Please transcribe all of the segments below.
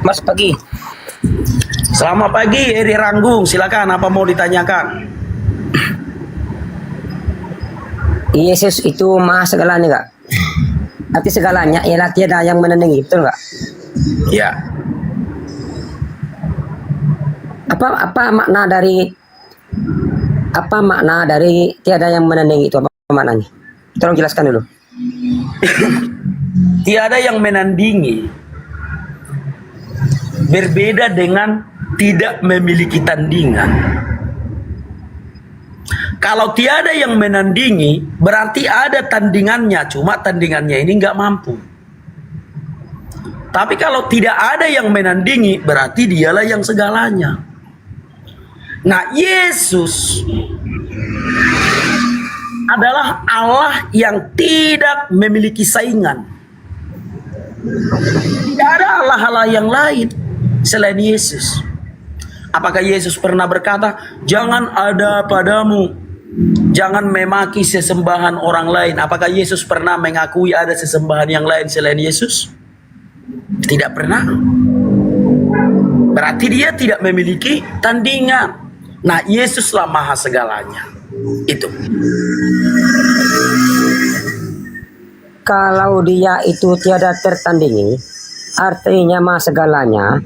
Mas pagi. Selamat pagi, Eri Ranggung. Silakan, apa mau ditanyakan? Yesus itu maha segalanya nggak? Arti segalanya ialah tiada yang menandingi, betul nggak? Ya, Apa makna dari tiada yang menandingi itu, apa maknanya? Tolong jelaskan dulu. tiada yang menandingi berbeda dengan tidak memiliki tandingan. Kalau tiada yang menandingi, berarti ada tandingannya, cuma tandingannya ini nggak mampu. Tapi kalau tidak ada yang menandingi, berarti dialah yang segalanya. Nah, Yesus adalah Allah yang tidak memiliki saingan. Tidak ada Allah-Allah yang lain selain Yesus. Apakah Yesus pernah berkata, jangan ada padamu, jangan memaki sesembahan orang lain? Apakah Yesus pernah mengakui ada sesembahan yang lain selain Yesus? Tidak pernah. Berarti dia tidak memiliki tandingan. Nah, Yesuslah maha segalanya. Itu. Kalau dia itu tiada tertandingi, artinya maha segalanya,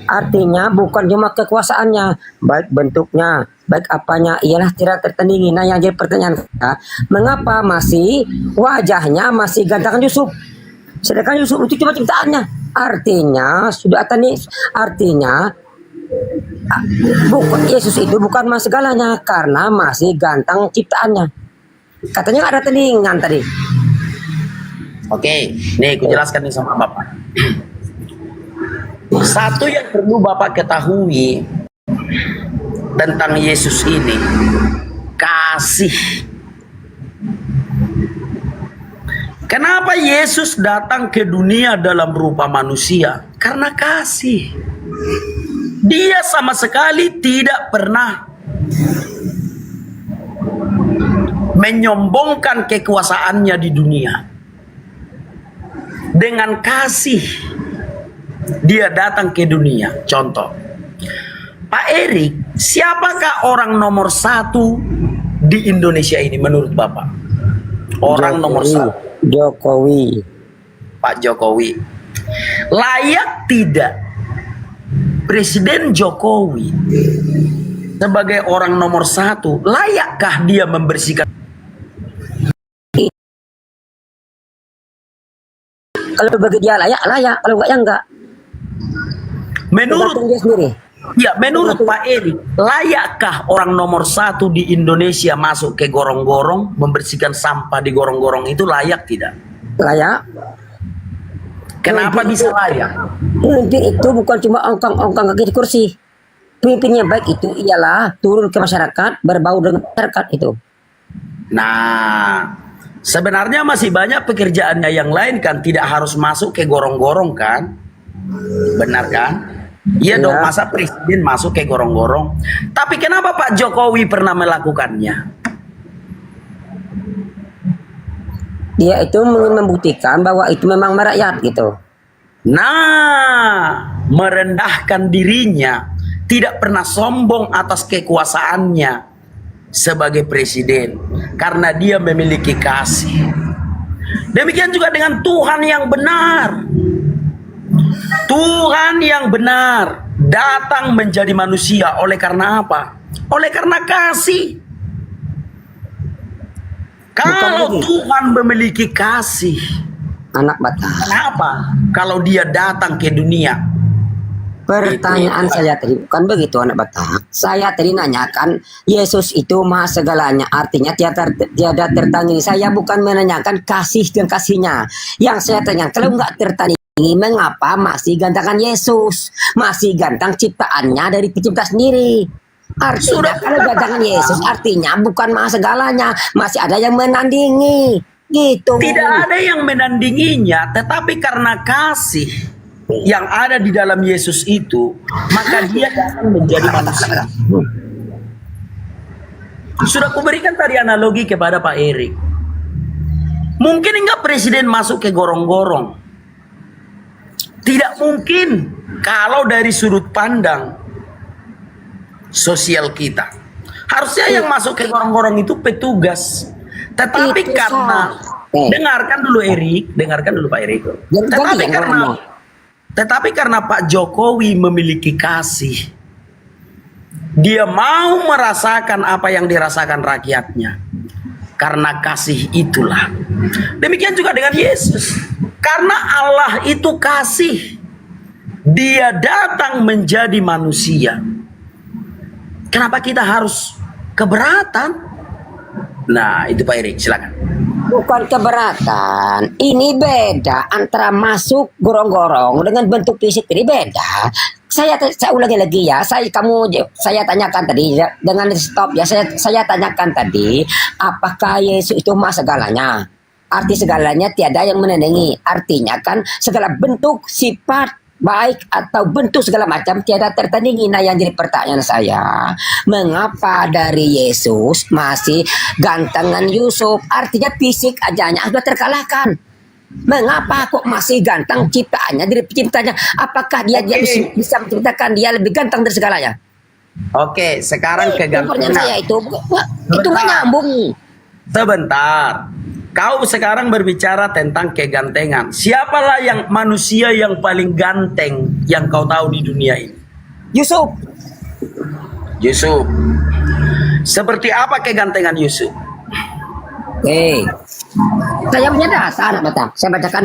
artinya bukan cuma kekuasaannya, baik bentuknya, baik apanya, ialah tidak tertandingi. Nah, yang jadi pertanyaan kita, mengapa masih wajahnya masih gantakan Yusuf? Sedangkan Yusuf itu cuma ciptaannya. Artinya sudah tadi, artinya bukan Yesus itu bukan mas segalanya karena masih ganteng ciptaannya. Katanya nggak ada tandingan tadi. Oke, nih aku jelaskan nih sama Bapak. Satu yang perlu Bapak ketahui tentang Yesus ini, kasih. Kenapa Yesus datang ke dunia dalam rupa manusia? Karena kasih. Dia sama sekali tidak pernah menyombongkan kekuasaannya di dunia. Dengan kasih dia datang ke dunia. Contoh, Pak Erik, siapakah orang nomor 1 di Indonesia ini menurut Bapak? Orang nomor 1. Jokowi. Pak Jokowi. Layak tidak Presiden Jokowi sebagai orang nomor 1, layakkah dia membersihkan? Kalau bagi dia layak, kalau enggak ya enggak. Menurut Tergantung dia sendiri. ya, menurut Pak Eri, layakkah orang nomor 1 di Indonesia masuk ke gorong-gorong, membersihkan sampah di gorong-gorong itu layak tidak? Layak. Kenapa bisa layak? Pemimpin itu bukan cuma ongkang-ongkang kaki di kursi. Pemimpin yang baik itu ialah turun ke masyarakat, berbau dengan masyarakat itu. Nah, sebenarnya masih banyak pekerjaannya yang lain kan, tidak harus masuk ke gorong-gorong kan? Benar kan? Iya dong, masa presiden masuk ke gorong-gorong? Tapi kenapa Pak Jokowi pernah melakukannya? Dia itu ingin membuktikan bahwa itu memang merakyat gitu. Nah, merendahkan dirinya, tidak pernah sombong atas kekuasaannya sebagai presiden, karena dia memiliki kasih. Demikian juga dengan Tuhan yang benar. Tuhan yang benar datang menjadi manusia oleh karena apa? Oleh karena kasih. Kalau Tuhan memiliki kasih, Anak Batak. kenapa kalau dia datang ke dunia? Pertanyaan saya tadi bukan begitu, anak Batak. Saya tadi nanyakan Yesus itu maha segalanya, artinya tiada tertandingi. Saya bukan menanyakan kasih dan kasihnya. Yang saya tanya, kalau nggak tertandingi, mengapa masih gantakan Yesus? Masih gantang ciptaannya dari pencipta sendiri. Artinya kalau gantakan Yesus, artinya bukan maha segalanya, masih ada yang menandingi. Gitu. Tidak ada yang menandinginya, tetapi karena kasih yang ada di dalam Yesus itu, maka dia datang menjadi manusia. Sudah kuberikan tadi analogi kepada Pak Erik. Mungkin enggak presiden masuk ke gorong-gorong? Tidak mungkin. kalau dari sudut pandang sosial kita, harusnya yang masuk ke gorong-gorong itu petugas. Tetapi Itu karena dengarkan dulu Erik, dengarkan dulu Pak Erik. Tetapi karena Pak Jokowi memiliki kasih, dia mau merasakan apa yang dirasakan rakyatnya. Karena kasih itulah. Demikian juga dengan Yesus. Karena Allah itu kasih, dia datang menjadi manusia. Kenapa kita harus keberatan? Nah, itu Pak Erik, silakan. Bukan keberatan, ini beda antara masuk gorong-gorong dengan bentuk fisik ini beda. Saya ulangi lagi ya, saya tanyakan tadi ya, dengan stop ya, saya tanyakan tadi, apakah Yesus itu mah segalanya? Arti segalanya tiada yang menandingi. Artinya kan segala bentuk sifat baik atau bentuk segala macam tiada tertandingi. Nah, yang jadi pertanyaan saya, mengapa dari Yesus masih gantengan Yusuf? Artinya fisik ajanya sudah terkalahkan. Mengapa kok masih ganteng ciptaannya dari penciptanya? Apakah dia bisa menciptakan dia lebih ganteng dari segalanya? Oke, sekarang Pertanyaan saya kegantengan. itu nggak nyambung. Sebentar. Kau sekarang berbicara tentang kegantengan. Siapalah yang manusia yang paling ganteng yang kau tahu di dunia ini? Yusuf, Yusuf. Seperti apa kegantengan Yusuf? saya punya dasar, betul. Saya bacakan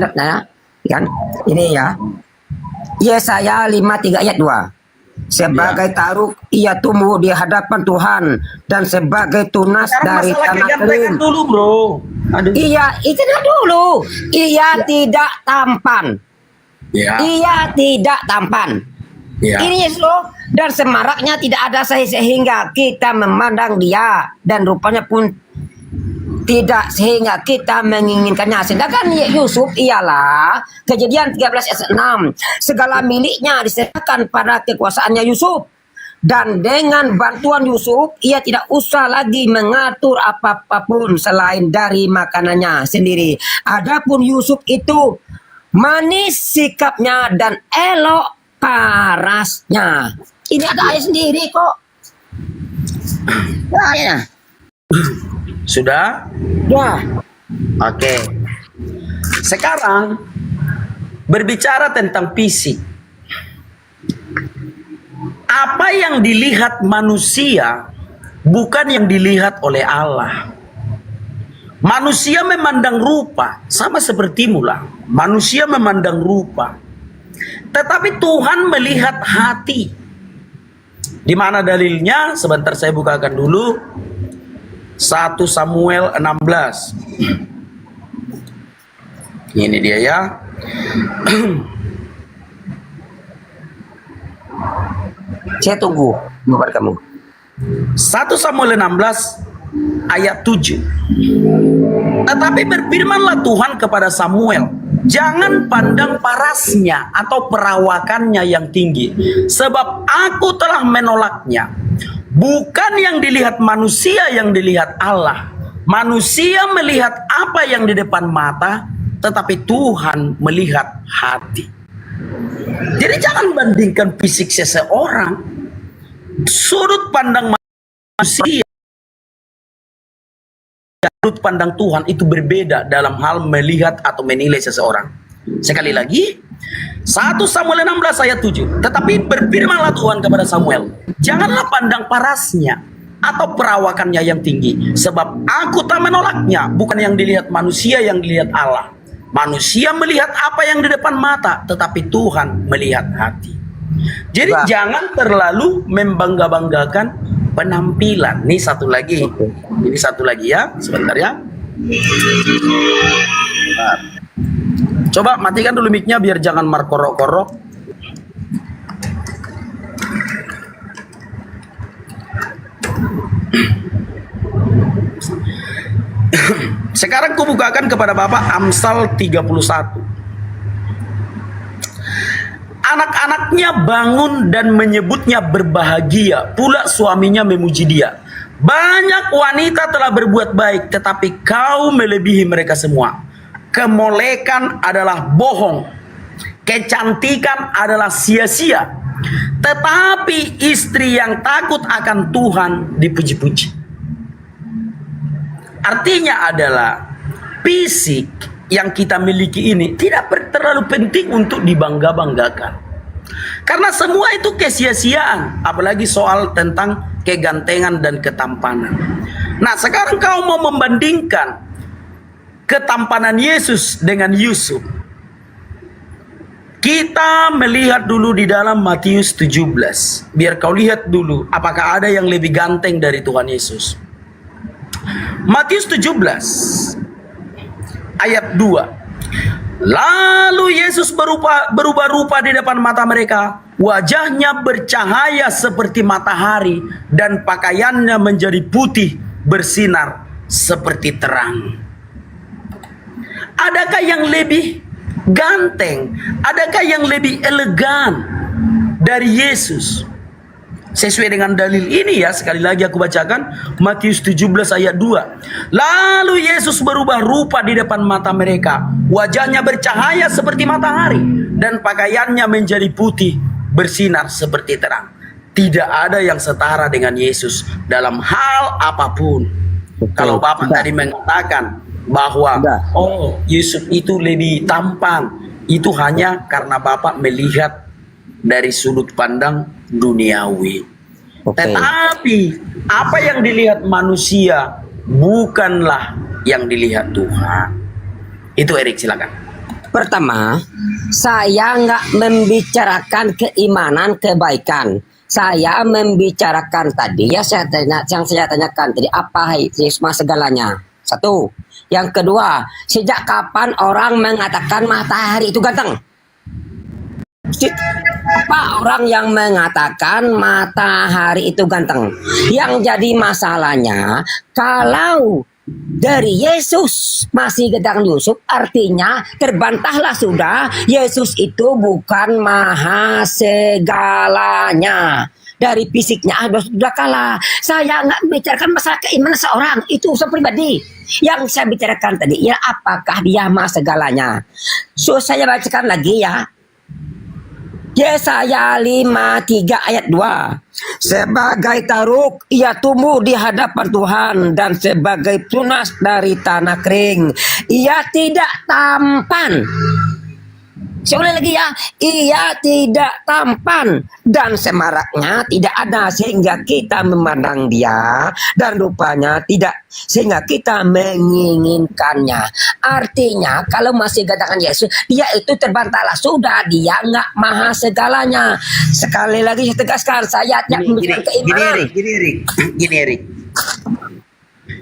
kan ini ya. Yesaya 53 ayat 2. Sebagai taruk ia tumbuh di hadapan Tuhan dan sebagai tunas Sekarang dari masalah tanah kegantengan kering. dulu, bro. Aduh. Iya, itu dulu. Ia tidak tampan. Ya. Ia tidak tampan. Ya. Ini Yesus loh. Dan semaraknya tidak ada sehingga kita memandang dia dan rupanya pun tidak sehingga kita menginginkannya. Sedangkan Yusuf ialah Kejadian 13 ayat 6. Segala miliknya diserahkan pada kekuasaannya Yusuf. Dan dengan bantuan Yusuf, ia tidak usah lagi mengatur apapun selain dari makanannya sendiri. Adapun Yusuf itu manis sikapnya dan elok parasnya. Ini ada ayat sendiri kok. Nah, ya. Sudah? Ya. Oke. Sekarang berbicara tentang fisik. Apa yang dilihat manusia bukan yang dilihat oleh Allah. Manusia memandang rupa sama seperti mula. Manusia memandang rupa. Tetapi Tuhan melihat hati. Di mana dalilnya? Sebentar saya bukakan dulu. 1 Samuel 16. Ini dia ya. Saya tunggu buat kamu. 1 Samuel 16 ayat 7. Tetapi berfirmanlah Tuhan kepada Samuel, jangan pandang parasnya atau perawakannya yang tinggi, sebab aku telah menolaknya. Bukan yang dilihat manusia yang dilihat Allah. Manusia melihat apa yang di depan mata, tetapi Tuhan melihat hati. Jadi jangan bandingkan fisik seseorang. Sudut pandang manusia, sudut pandang Tuhan itu berbeda dalam hal melihat atau menilai seseorang. Sekali lagi, 1 Samuel 16 ayat 7. Tetapi berfirmanlah Tuhan kepada Samuel, janganlah pandang parasnya atau perawakannya yang tinggi, sebab aku tak menolaknya. Bukan yang dilihat manusia yang dilihat Allah. Manusia melihat apa yang di depan mata, tetapi Tuhan melihat hati. Jadi jangan terlalu membangga-banggakan penampilan. Ini satu lagi. Ini satu lagi ya. Sebentar ya. Bentar. Coba matikan dulu mic-nya biar jangan markorok-korok. Sekarang kubukakan kepada Bapak Amsal 31. Anak-anaknya bangun dan menyebutnya berbahagia, pula suaminya memuji dia. Banyak wanita telah berbuat baik, tetapi kau melebihi mereka semua. Kemolekan adalah bohong. kecantikan adalah sia-sia, tetapi istri yang takut akan Tuhan dipuji-puji. Artinya adalah fisik yang kita miliki ini tidak terlalu penting untuk dibangga-banggakan. Karena semua itu kesia-siaan, apalagi soal tentang kegantengan dan ketampanan. Nah, sekarang kau mau membandingkan ketampanan Yesus dengan Yusuf. Kita melihat dulu di dalam Matius 17. Biar kau lihat dulu apakah ada yang lebih ganteng dari Tuhan Yesus. Matius 17 ayat 2. Lalu Yesus berubah rupa di depan mata mereka. Wajahnya bercahaya seperti matahari dan pakaiannya menjadi putih bersinar seperti terang. Adakah yang lebih ganteng? Adakah yang lebih elegan dari Yesus? Sesuai dengan dalil ini ya, sekali lagi aku bacakan Matius 17 ayat 2. Lalu Yesus berubah rupa di depan mata mereka. Wajahnya bercahaya seperti matahari dan pakaiannya menjadi putih bersinar seperti terang. Tidak ada yang setara dengan Yesus dalam hal apapun. Kalau Bapak tadi mengatakan bahwa Yusuf itu lebih tampan, itu hanya karena Bapak melihat dari sudut pandang duniawi. Tetapi apa yang dilihat manusia bukanlah yang dilihat Tuhan. Itu Erik, silakan. Pertama, saya nggak membicarakan keimanan kebaikan. Saya membicarakan tadi ya, yang saya tanyakan tadi, apa hikmah segalanya? Satu. Yang kedua, sejak kapan orang mengatakan matahari itu ganteng? Apa orang yang mengatakan matahari itu ganteng? Yang jadi masalahnya, kalau dari Yesus masih gedang Yusuf, artinya terbantahlah sudah, Yesus itu bukan maha segalanya. Dari fisiknya sudah kalah. Saya nggak bicarakan masalah keimanan seorang, itu urusan pribadi. Yang saya bicarakan tadi ya, apakah dia maha segalanya. So saya bacakan lagi ya, Yesaya 53 ayat 2. Sebagai taruk ia tumbuh di hadapan Tuhan, dan sebagai tunas dari tanah kering. Ia tidak tampan. Saya ulang lagi ya, ia tidak tampan dan semaraknya tidak ada sehingga kita memandang dia, dan rupanya tidak sehingga kita menginginkannya. Artinya kalau masih katakan Yesus, dia itu terbantahlah sudah, dia nggak maha segalanya. Sekali lagi saya tegaskan, saya tidak memberikan keimanan. Gini Erik.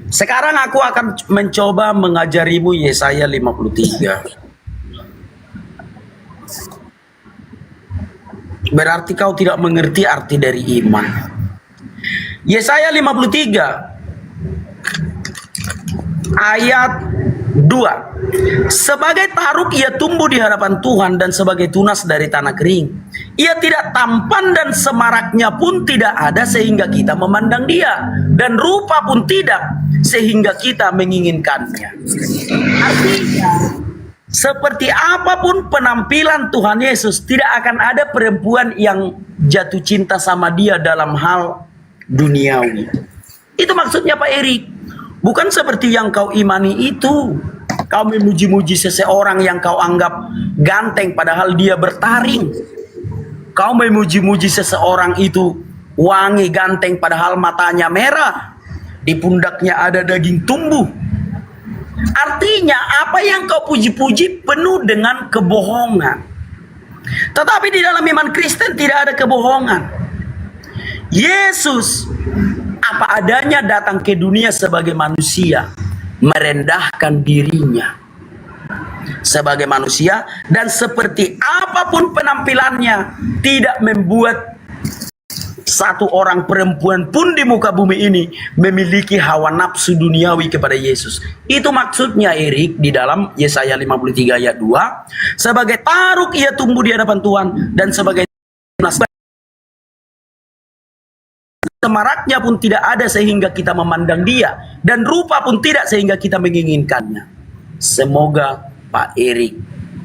Sekarang aku akan mencoba mengajarimu Yesaya 53. Berarti kau tidak mengerti arti dari iman. Yesaya 53 ayat 2. Sebagai taruk ia tumbuh di hadapan Tuhan, dan sebagai tunas dari tanah kering. Ia tidak tampan dan semaraknya pun tidak ada sehingga kita memandang dia, dan rupa pun tidak sehingga kita menginginkannya. Artinya, seperti apapun penampilan Tuhan Yesus, tidak akan ada perempuan yang jatuh cinta sama dia dalam hal duniawi. Itu maksudnya Pak Erik. Bukan seperti yang kau imani itu. Kau memuji-muji seseorang yang kau anggap ganteng padahal dia bertaring. Kau memuji-muji seseorang itu wangi ganteng padahal matanya merah. Di pundaknya ada daging tumbuh. Artinya apa yang kau puji-puji penuh dengan kebohongan. Tetapi di dalam iman Kristen tidak ada kebohongan. Yesus apa adanya datang ke dunia sebagai manusia, merendahkan dirinya sebagai manusia, dan seperti apapun penampilannya tidak membuat satu orang perempuan pun di muka bumi ini memiliki hawa nafsu duniawi kepada Yesus. Itu maksudnya Erik di dalam Yesaya 53 ayat 2. Sebagai taruk ia tumbuh di hadapan Tuhan, dan sebagai tunas semaraknya pun tidak ada sehingga kita memandang dia, dan rupa pun tidak sehingga kita menginginkannya. Semoga Pak Erik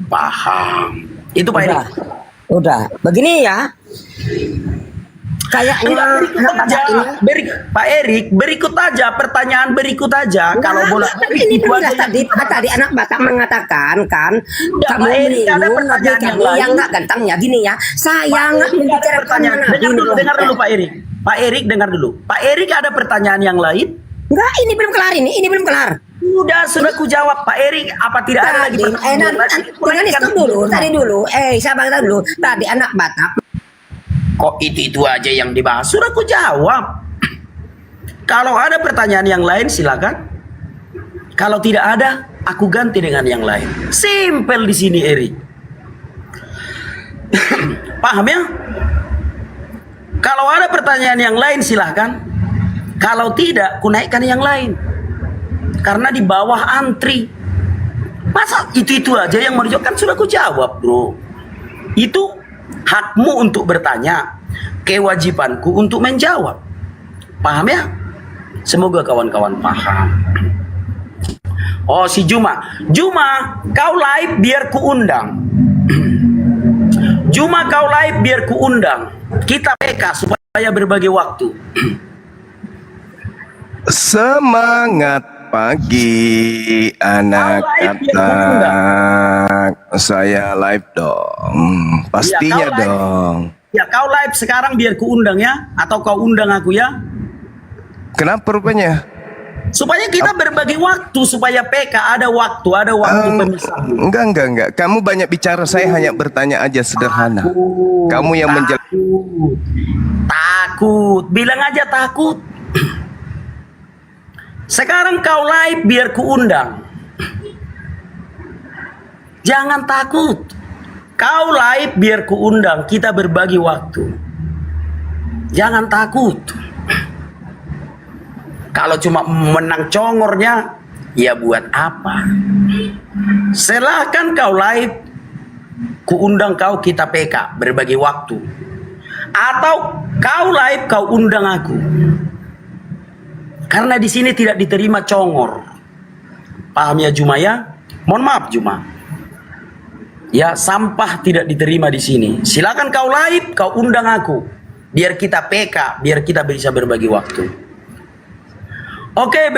paham. Itu Pak Erik. Udah. Begini ya. Kayaknya Enggak, berikut anak aja. batak ini. Pak Erik, berikut aja pertanyaan berikut aja. Kalau bola tapi ini itu jelas aja tadi, tadi anak Batak mengatakan kan, Udah, kamu Pak Erik, ada menyinggung pertanyaan nabi yang kami lain. yang nggak gantengnya gini ya. Saya nggak membicarakan pertanyaan. nabi. Dengar dulu Pak Erik. Pak Erik dengar dulu. Pak Erik ada pertanyaan yang lain? Enggak, ini belum kelar ini belum kelar. Sudah ku jawab Pak Erik. Apa tidak ada lagi pertanyaan? Nanti stop dulu, tadi dulu. Sabar dulu. Tadi anak Batak. Kok itu aja yang dibahas? Sudah ku jawab. Kalau ada pertanyaan yang lain silakan. Kalau tidak ada, aku ganti dengan yang lain. Simple di sini, Erik. Paham ya? Kalau ada pertanyaan yang lain silahkan. Kalau tidak, ku naikkan yang lain. Karena di bawah antri. Masa itu aja yang mau dijawab? Kan sudah ku jawab, bro. Itu hakmu untuk bertanya, kewajibanku untuk menjawab. Paham ya? Semoga kawan-kawan paham. Oh, si Juma, kau live biar ku undang. Juma, kau live biar ku undang. Kita PK supaya berbagi waktu. Semangat pagi anak-anak. Saya live dong. Pastinya Ya, kau live. dong. Ya, kau live sekarang biar ku undang ya, atau kau undang aku ya. Kenapa rupanya? Supaya kita berbagi waktu, supaya PK ada waktu pemisah. Enggak. Kamu banyak bicara, saya hanya bertanya aja sederhana. Kamu yang menjelaskan. Takut. Bilang aja takut. Sekarang kau live biar ku undang. Jangan takut. Kau live biar ku undang, kita berbagi waktu. Jangan takut. Kalau cuma menang congornya, ya buat apa? Silahkan kau live, ku undang kau, kita PK, berbagi waktu. Atau kau live, kau undang aku. Karena di sini tidak diterima congor. Paham ya Juma ya? Mohon maaf Juma. Ya, sampah tidak diterima di sini. Silakan kau live, kau undang aku. Biar kita PK, biar kita bisa berbagi waktu. Oke.